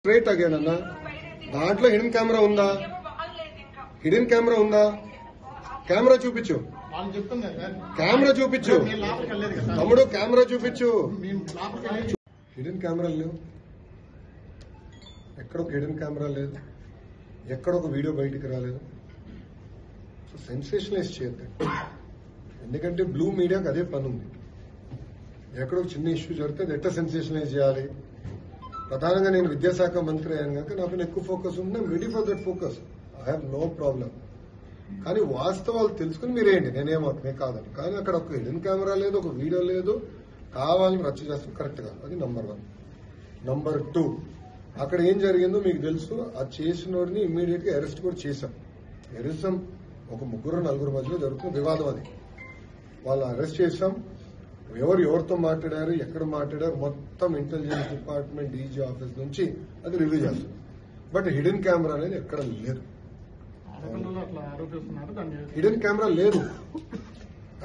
Straight again అన్న. దాంట్లో hidden camera ఉందా? హిడెన్ కెమెరా ఉందా? కెమెరా చూపించు, కెమెరా చూపించు తమ్ముడు, కెమెరా చూపించు. హిడెన్ కెమెరా లేవు, ఎక్కడ ఒక హిడెన్ కెమెరా లేదు, ఎక్కడ ఒక వీడియో బయటికి రాలేదు. సో సెన్సేషనలైజ్ చేయద్దు, ఎందుకంటే బ్లూ మీడియాకి అదే పని ఉంది. ఎక్కడో చిన్న ఇష్యూ జరిగితే అది ఎట్లా సెన్సేషనలైజ్ చేయాలి. ప్రధానంగా నేను విద్యాశాఖ మంత్రి అయ్యాను కనుక నా పైన ఎక్కువ ఫోకస్ ఉంది. Ready for that focus, I have no problem. కానీ వాస్తవాలు తెలుసుకుని మీరేంటి, నేనే కాదని. కానీ అక్కడ ఒక హిడెన్ కెమెరా లేదు, ఒక వీడియో లేదు, కావాలని రచ్చ చేస్తాం, కరెక్ట్ కాదు. అది నంబర్ 1. నంబర్ 2, అక్కడ ఏం జరిగిందో మీకు తెలుసు. ఆ చేసినోడిని ఇమ్మీడియట్ గా అరెస్ట్ కూడా చేశాం. ఎరిసం ఒక 3-4 మధ్యలో జరుగుతున్న వివాదం అది. వాళ్ళు అరెస్ట్ చేశాం. ఎవరితో మాట్లాడారు, ఎక్కడ మాట్లాడారు, మొత్తం ఇంటెలిజెన్స్ డిపార్ట్మెంట్, డీజీ ఆఫీస్ నుంచి అది రివ్యూ చేస్తాం. బట్ హిడెన్ కెమెరా అనేది ఎక్కడ లేదు. హిడెన్ కెమెరా లేదు.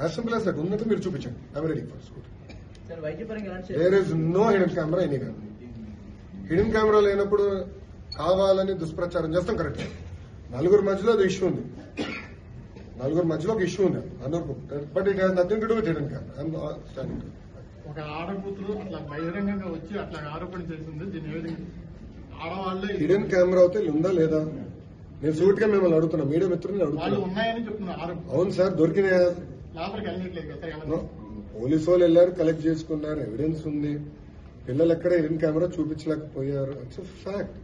As simple as that. ఉన్నట్టు మీరు చూపించండి. I'm ready for shoot. There is no hidden camera anywhere. Hidden camera లేనప్పుడు కావాలని దుష్ప్రచారం చేస్తాం, కరెక్ట్. 4 మధ్యలో అది ఇష్యూ ఉంది, 4 మధ్యలో ఒక ఇష్యూ ఉంది అందరూ. But it has nothing to do with hidden camera. ఒక ఆడకూతురు అట్లా బహిరంగంగా వచ్చి అట్లా ఆరోపణ చేసింది. దీని ఏ విధంగా ఆడవాళ్ళే హిడెన్ కెమెరా అయితే ఉందా లేదా? నేను సూట్ గా మిమ్మల్ని అడుగుతున్నా, మీడియా మిత్రులు అడుగుతున్నా. ఉన్నాయని చెప్తున్నారు. అవును సార్, దొరికినాయా? లోపలికి వెళ్ళట్లేదు కదా. పోలీసు వాళ్ళు వెళ్ళారు, కలెక్ట్ చేసుకున్నారు, ఎవిడెన్స్ ఉంది. పిల్లలు ఎక్కడ హిడెన్ కెమెరా చూపించలేకపోయారు, ఇట్స్ ఫ్యాక్ట్.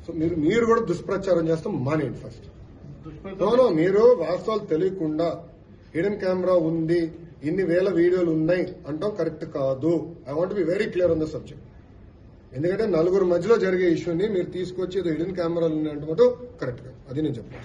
సో మీరు కూడా దుష్ప్రచారం చేస్తాం మానేయండి ఫస్ట్. నో, మీరు వాస్తవాలు తెలియకుండా హిడెన్ కెమెరా ఉంది, ఇన్ని వేల వీడియోలు ఉన్నాయి అంటాం కరెక్ట్ కాదు. I want be very clear on the subject. ఎందుకంటే 4 మధ్యలో జరిగే ఇష్యూని మీరు తీసుకొచ్చి హిడెన్ కెమెరాలు ఉన్నాయంటే కరెక్ట్ కాదు. అది నేను చెప్తాను.